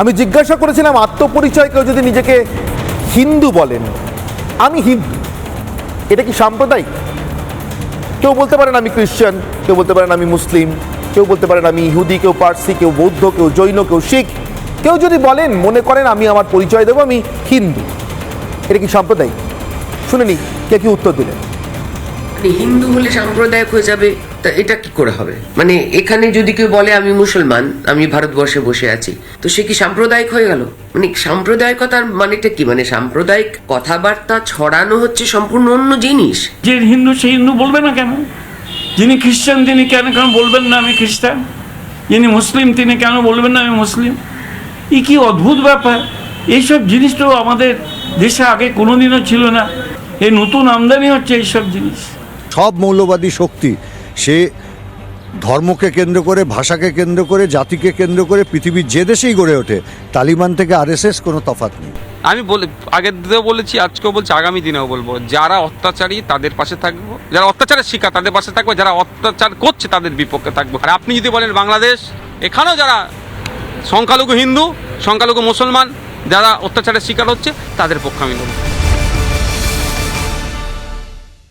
আমি জিজ্ঞাসা করেছিলাম আত্মপরিচয় কেউ যদি নিজেকে হিন্দু বলেন, আমি হিন্দু, এটা কি সাম্প্রদায়িক? কেউ বলতে পারেন আমি খ্রিস্টান, কেউ বলতে পারেন আমি মুসলিম, কেউ বলতে পারেন আমি ইহুদি, কেউ পার্সি, কেউ বৌদ্ধ, কেউ জৈন, কেউ শিখ। কেউ যদি বলেন, মনে করেন আমি আমার পরিচয় দেবো আমি হিন্দু, এটা কি সাম্প্রদায়িক? শুনে নি কে কি উত্তর দিলেন। হিন্দু হলে সাম্প্রদায়িক হয়ে যাবে, তা এটা কি করে হবে? মানে এখানে যদি কেউ বলে আমি মুসলমান, আমি ভারতবর্ষে বসে আছি, তো সে কি সাম্প্রদায়িক হয়ে গেল? মানে সাম্প্রদায়িকতার মানেটা কি? মানে সাম্প্রদায়িক কথাবার্তা ছড়ানো হচ্ছে সম্পূর্ণ অন্য জিনিস। যে হিন্দু সে হিন্দু বলবে না কেন? যিনি খ্রিস্টান তিনি কেন কেন বলবেন না আমি খ্রিস্টান? যিনি মুসলিম তিনি কেন বলবেন না আমি মুসলিম? এই কি অদ্ভুত ব্যাপার! এইসব জিনিস তো আমাদের দেশে আগে কোনোদিনও ছিল না। এই নতুন আমদানি হচ্ছে এইসব জিনিস। সব মৌলবাদী শক্তি, সে ধর্মকে কেন্দ্র করে, ভাষাকে কেন্দ্র করে, জাতিকে কেন্দ্র করে পৃথিবীর যে দেশেই গড়ে ওঠে, তালিবান থেকে আরএসএস কোনো তফাৎ নেই। আমি আগের দিনেও বলেছি, আজকেও বলছি, আগামী দিনেও বলবো, যারা অত্যাচারী তাদের পাশে থাকবো, যারা অত্যাচারের শিকার তাদের পাশে থাকবো, যারা অত্যাচার করছে তাদের বিপক্ষে থাকবো। আর আপনি যদি বলেন বাংলাদেশ, এখানেও যারা সংখ্যালঘু হিন্দু, সংখ্যালঘু মুসলমান যারা অত্যাচারের শিকার হচ্ছে তাদের পক্ষে আমি বলবো।